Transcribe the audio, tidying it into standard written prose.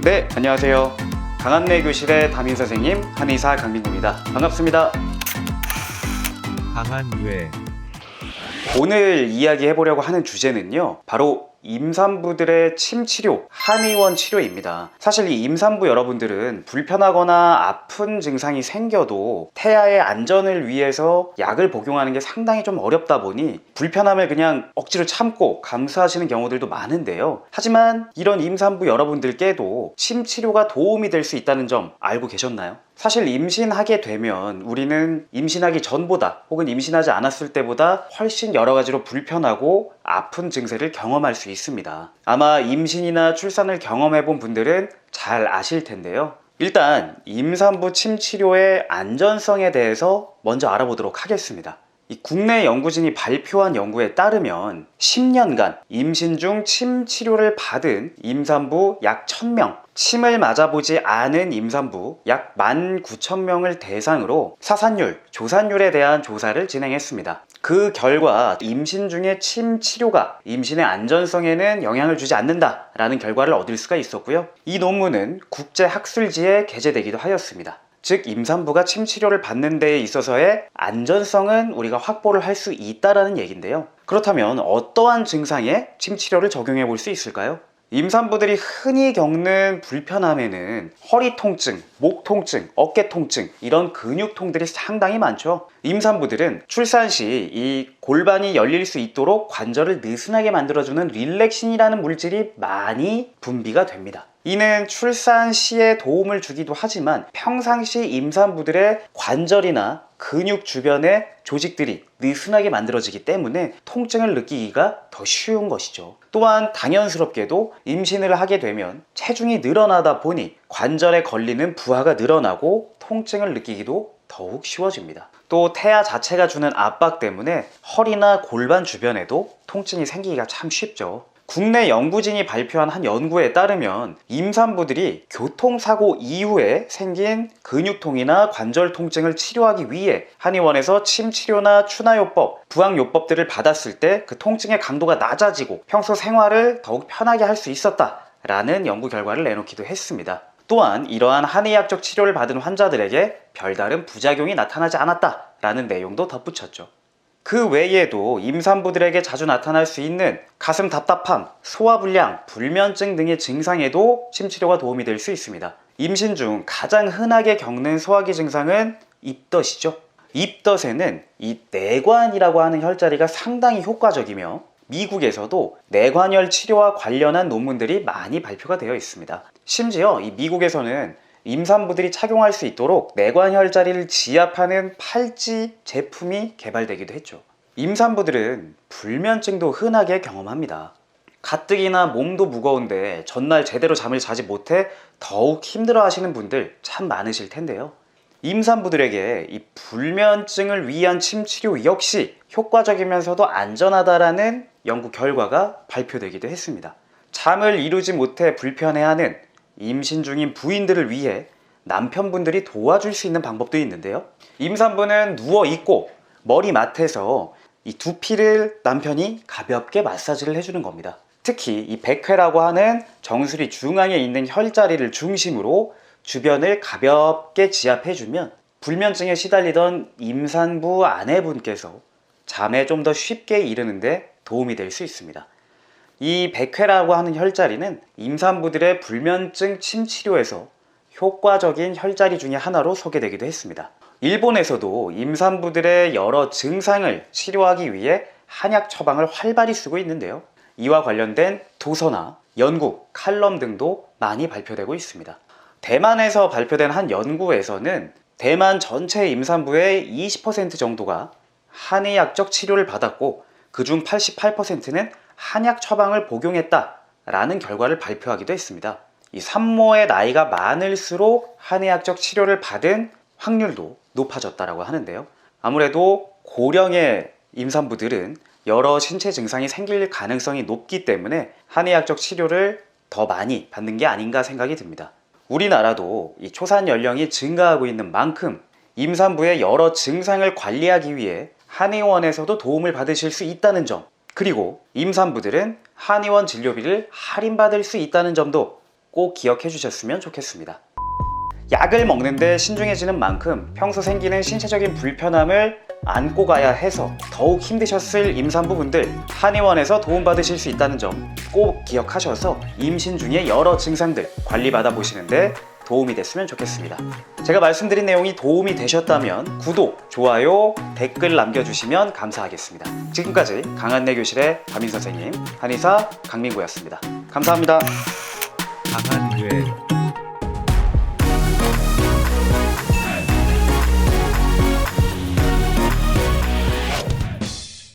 네, 안녕하세요. 강한내 교실의 담임 선생님 한의사 강민구입니다. 반갑습니다. 강한뇌 오늘 이야기해보려고 하는 주제는요, 바로 임산부들의 침치료, 한의원 치료입니다. 사실 이 임산부 여러분들은 불편하거나 아픈 증상이 생겨도 태아의 안전을 위해서 약을 복용하는 게 상당히 좀 어렵다 보니 불편함을 그냥 억지로 참고 감수하시는 경우들도 많은데요. 하지만 이런 임산부 여러분들께도 침치료가 도움이 될 수 있다는 점 알고 계셨나요? 사실 임신하게 되면 우리는 임신하기 전보다 혹은 임신하지 않았을 때보다 훨씬 여러 가지로 불편하고 아픈 증세를 경험할 수 있습니다. 아마 임신이나 출산을 경험해 본 분들은 잘 아실 텐데요. 일단 임산부 침치료의 안전성에 대해서 먼저 알아보도록 하겠습니다. 이 국내 연구진이 발표한 연구에 따르면 10년간 임신 중 침 치료를 받은 임산부 약 1000명, 침을 맞아보지 않은 임산부 약 19,000명을 대상으로 사산율, 조산율에 대한 조사를 진행했습니다. 그 결과 임신 중에 침 치료가 임신의 안전성에는 영향을 주지 않는다라는 결과를 얻을 수가 있었고요. 이 논문은 국제학술지에 게재되기도 하였습니다. 즉 임산부가 침 치료를 받는 데에 있어서의 안전성은 우리가 확보를 할 수 있다라는 얘기인데요. 그렇다면 어떠한 증상에 침 치료를 적용해 볼 수 있을까요? 임산부들이 흔히 겪는 불편함에는 허리 통증, 목 통증, 어깨 통증 이런 근육통들이 상당히 많죠. 임산부들은 출산 시 이 골반이 열릴 수 있도록 관절을 느슨하게 만들어주는 릴렉신이라는 물질이 많이 분비가 됩니다. 이는 출산 시에 도움을 주기도 하지만 평상시 임산부들의 관절이나 근육 주변의 조직들이 느슨하게 만들어지기 때문에 통증을 느끼기가 더 쉬운 것이죠. 또한 당연스럽게도 임신을 하게 되면 체중이 늘어나다 보니 관절에 걸리는 부하가 늘어나고 통증을 느끼기도 더욱 쉬워집니다. 또 태아 자체가 주는 압박 때문에 허리나 골반 주변에도 통증이 생기기가 참 쉽죠. 국내 연구진이 발표한 한 연구에 따르면 임산부들이 교통사고 이후에 생긴 근육통이나 관절 통증을 치료하기 위해 한의원에서 침치료나 추나요법, 부항요법들을 받았을 때 그 통증의 강도가 낮아지고 평소 생활을 더욱 편하게 할 수 있었다라는 연구 결과를 내놓기도 했습니다. 또한 이러한 한의학적 치료를 받은 환자들에게 별다른 부작용이 나타나지 않았다라는 내용도 덧붙였죠. 그 외에도 임산부들에게 자주 나타날 수 있는 가슴 답답함, 소화불량, 불면증 등의 증상에도 침치료가 도움이 될 수 있습니다. 임신 중 가장 흔하게 겪는 소화기 증상은 입덧이죠. 입덧에는 이 내관이라고 하는 혈자리가 상당히 효과적이며 미국에서도 내관혈 치료와 관련한 논문들이 많이 발표가 되어 있습니다. 심지어 이 미국에서는 임산부들이 착용할 수 있도록 내관혈자리를 지압하는 팔찌 제품이 개발되기도 했죠. 임산부들은 불면증도 흔하게 경험합니다. 가뜩이나 몸도 무거운데 전날 제대로 잠을 자지 못해 더욱 힘들어 하시는 분들 참 많으실 텐데요. 임산부들에게 이 불면증을 위한 침치료 역시 효과적이면서도 안전하다라는 연구 결과가 발표되기도 했습니다. 잠을 이루지 못해 불편해하는 임신 중인 부인들을 위해 남편분들이 도와줄 수 있는 방법도 있는데요. 임산부는 누워있고 머리맡에서 이 두피를 남편이 가볍게 마사지를 해주는 겁니다. 특히 이 백회라고 하는 정수리 중앙에 있는 혈자리를 중심으로 주변을 가볍게 지압해주면 불면증에 시달리던 임산부 아내분께서 잠에 좀 더 쉽게 이르는데 도움이 될 수 있습니다. 이 백회라고 하는 혈자리는 임산부들의 불면증 침치료에서 효과적인 혈자리 중에 하나로 소개되기도 했습니다. 일본에서도 임산부들의 여러 증상을 치료하기 위해 한약 처방을 활발히 쓰고 있는데요. 이와 관련된 도서나 연구, 칼럼 등도 많이 발표되고 있습니다. 대만에서 발표된 한 연구에서는 대만 전체 임산부의 20% 정도가 한의학적 치료를 받았고 그중 88%는 한약 처방을 복용했다라는 결과를 발표하기도 했습니다. 이 산모의 나이가 많을수록 한의학적 치료를 받은 확률도 높아졌다고 하는데요. 아무래도 고령의 임산부들은 여러 신체 증상이 생길 가능성이 높기 때문에 한의학적 치료를 더 많이 받는 게 아닌가 생각이 듭니다. 우리나라도 이 초산 연령이 증가하고 있는 만큼 임산부의 여러 증상을 관리하기 위해 한의원에서도 도움을 받으실 수 있다는 점, 그리고 임산부들은 한의원 진료비를 할인받을 수 있다는 점도 꼭 기억해 주셨으면 좋겠습니다. 약을 먹는데 신중해지는 만큼 평소 생기는 신체적인 불편함을 안고 가야 해서 더욱 힘드셨을 임산부분들, 한의원에서 도움받으실 수 있다는 점 꼭 기억하셔서 임신 중에 여러 증상들 관리받아 보시는데 도움이 됐으면 좋겠습니다. 제가 말씀드린 내용이 도움이 되셨다면 구독, 좋아요, 댓글 남겨주시면 감사하겠습니다. 지금까지 강한내 교실의 담임 선생님, 한의사 강민구였습니다. 감사합니다. 강한뇌